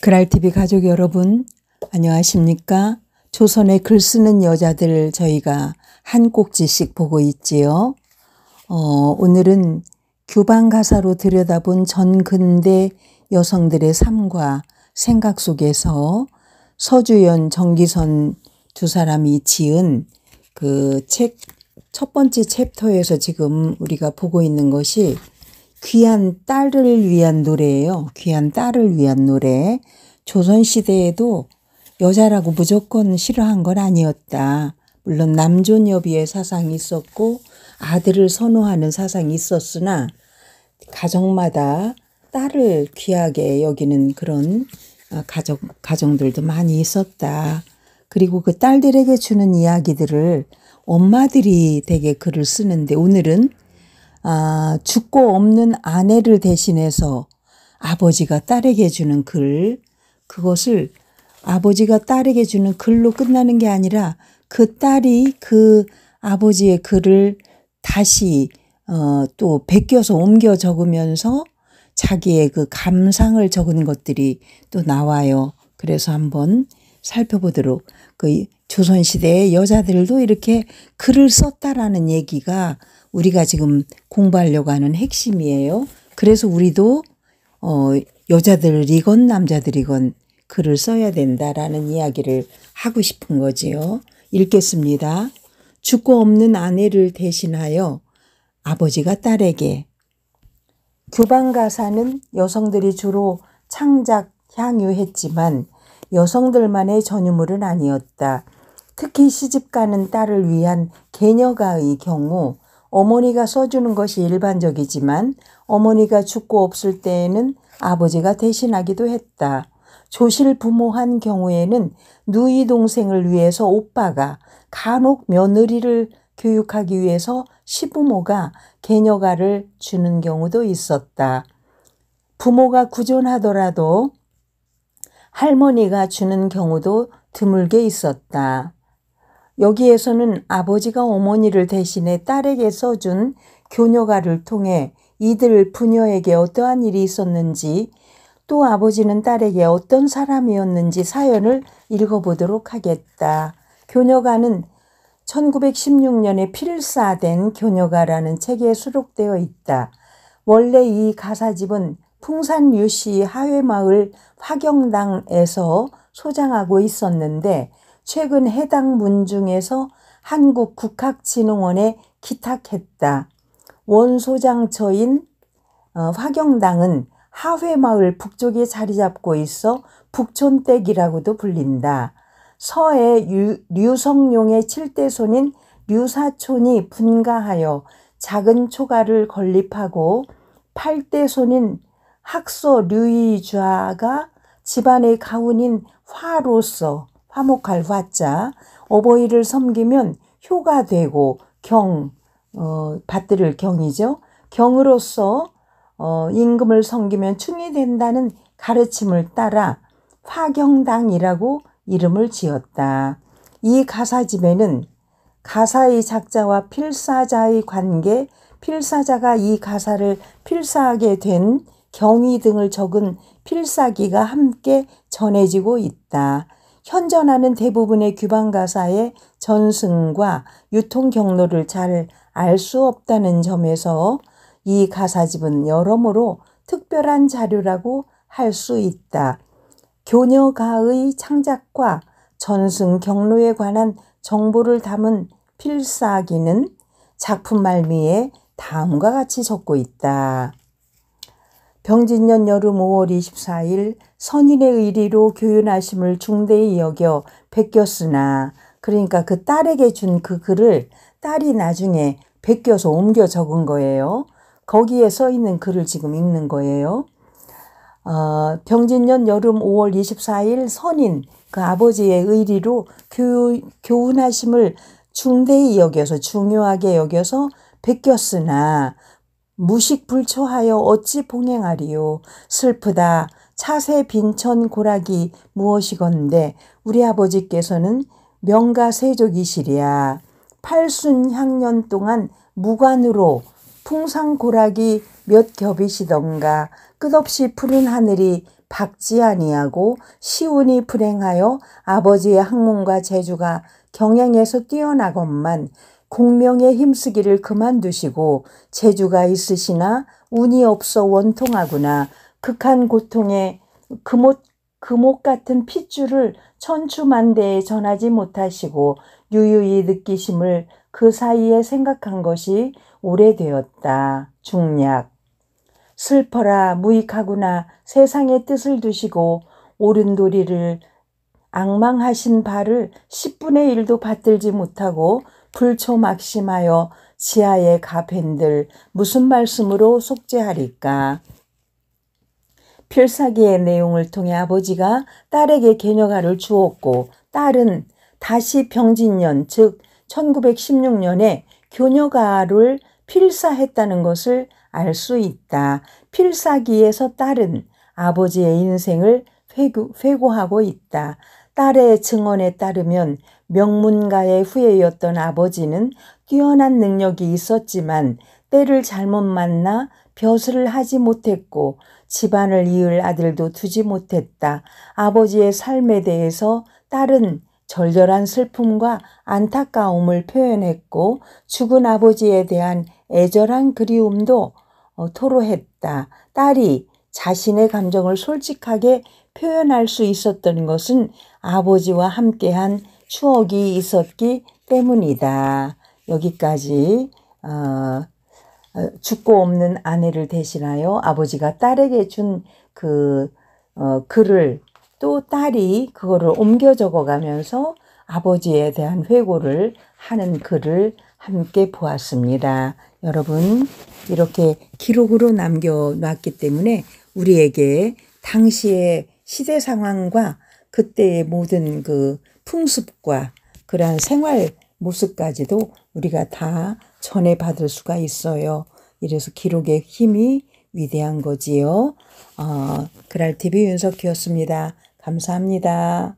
그랄TV 가족 여러분, 안녕하십니까? 조선의 글 쓰는 여자들 저희가 한 꼭지씩 보고 있지요. 오늘은 규방 가사로 들여다본 전근대 여성들의 삶과 생각 속에서 서주연, 정기선 두 사람이 지은 그 책 첫 번째 챕터에서 지금 우리가 보고 있는 것이 귀한 딸을 위한 노래예요. 귀한 딸을 위한 노래. 조선시대에도 여자라고 무조건 싫어한 건 아니었다. 물론 남존여비의 사상이 있었고 아들을 선호하는 사상이 있었으나 가정마다 딸을 귀하게 여기는 그런 가정들도 많이 있었다. 그리고 그 딸들에게 주는 이야기들을 엄마들이 되게 글을 쓰는데 오늘은 죽고 없는 아내를 대신해서 아버지가 딸에게 주는 글, 그것을 아버지가 딸에게 주는 글로 끝나는 게 아니라 그 딸이 그 아버지의 글을 다시 또 베껴서 옮겨 적으면서 자기의 그 감상을 적은 것들이 또 나와요. 그래서 한번 살펴보도록, 그 조선시대의 여자들도 이렇게 글을 썼다라는 얘기가 우리가 지금 공부하려고 하는 핵심이에요. 그래서 우리도 여자들이건 남자들이건 글을 써야 된다라는 이야기를 하고 싶은 거지요. 읽겠습니다. 죽고 없는 아내를 대신하여 아버지가 딸에게. 규방가사는 여성들이 주로 창작, 향유했지만 여성들만의 전유물은 아니었다. 특히 시집가는 딸을 위한 계녀가의 경우 어머니가 써주는 것이 일반적이지만 어머니가 죽고 없을 때에는 아버지가 대신하기도 했다. 조실부모한 경우에는 누이 동생을 위해서 오빠가, 간혹 며느리를 교육하기 위해서 시부모가 계녀가를 주는 경우도 있었다. 부모가 구존하더라도 할머니가 주는 경우도 드물게 있었다. 여기에서는 아버지가 어머니를 대신해 딸에게 써준 교녀가를 통해 이들 부녀에게 어떠한 일이 있었는지, 또 아버지는 딸에게 어떤 사람이었는지 사연을 읽어보도록 하겠다. 교녀가는 1916년에 필사된 교녀가라는 책에 수록되어 있다. 원래 이 가사집은 풍산유시 하회마을 화경당에서 소장하고 있었는데 최근 해당 문중에서 한국국학진흥원에 기탁했다. 원소장처인 화경당은 하회마을 북쪽에 자리 잡고 있어 북촌댁이라고도 불린다. 서해 류성룡의 7대손인 류사촌이 분가하여 작은 초가를 건립하고 8대손인 학서 류이좌가 집안의 가훈인 화로서, 화목할 화자, 어버이를 섬기면 효가 되고 받들을 경이죠. 경으로서 임금을 섬기면 충이 된다는 가르침을 따라 화경당이라고 이름을 지었다. 이 가사집에는 가사의 작자와 필사자의 관계, 필사자가 이 가사를 필사하게 된 경위 등을 적은 필사기가 함께 전해지고 있다. 현존하는 대부분의 규방가사의 전승과 유통 경로를 잘 알 수 없다는 점에서 이 가사집은 여러모로 특별한 자료라고 할 수 있다. 교녀가의 창작과 전승 경로에 관한 정보를 담은 필사기는 작품 말미에 다음과 같이 적고 있다. 병진년 여름 5월 24일 선인의 의리로 교윤하심을 중대히 여겨 베꼈으나, 그러니까 그 딸에게 준 그 글을 딸이 나중에 베껴서 옮겨 적은 거예요. 거기에 써 있는 글을 지금 읽는 거예요. 병진년 여름 5월 24일 선인, 그 아버지의 의리로 교훈하심을 중대히 여겨서, 중요하게 여겨서 베꼈으나 무식불초하여 어찌 봉행하리요. 슬프다. 차세 빈천 고락이 무엇이건데 우리 아버지께서는 명가세족이시랴. 팔순향년 동안 무관으로 풍상고락이 몇 겹이시던가 끝없이 푸른 하늘이 박지 아니하고 시운이 불행하여 아버지의 학문과 재주가 경행에서 뛰어나건만 공명에 힘쓰기를 그만두시고 재주가 있으시나 운이 없어 원통하구나. 극한 고통에 금옥 같은 핏줄을 천추만대에 전하지 못하시고 유유히 느끼심을 그 사이에 생각한 것이 오래되었다. 중략. 슬퍼라 무익하구나. 세상의 뜻을 두시고 옳은 도리를 앙망하신 바를 10분의 1도 받들지 못하고 불초막심하여 지하에 가팬들 무슨 말씀으로 속죄하리까. 필사기의 내용을 통해 아버지가 딸에게 개녀가를 주었고 딸은 다시 병진년 즉 1916년에 교녀가를 필사했다는 것을 알 수 있다. 필사기에서 딸은 아버지의 인생을 회고하고 있다. 딸의 증언에 따르면 명문가의 후예였던 아버지는 뛰어난 능력이 있었지만 때를 잘못 만나 벼슬을 하지 못했고 집안을 이을 아들도 두지 못했다. 아버지의 삶에 대해서 딸은 절절한 슬픔과 안타까움을 표현했고 죽은 아버지에 대한 애절한 그리움도 토로했다. 딸이 자신의 감정을 솔직하게 표현할 수 있었던 것은 아버지와 함께한 추억이 있었기 때문이다. 여기까지 죽고 없는 아내를 대신하여 아버지가 딸에게 준 글을 또 딸이 그거를 옮겨 적어가면서 아버지에 대한 회고를 하는 글을 함께 보았습니다. 여러분 이렇게 기록으로 남겨놨기 때문에 우리에게 당시의 시대 상황과 그때의 모든 그 풍습과 그러한 생활 모습까지도 우리가 다 전해받을 수가 있어요. 이래서 기록의 힘이 위대한 거지요. 그랄TV 윤석희였습니다. 감사합니다.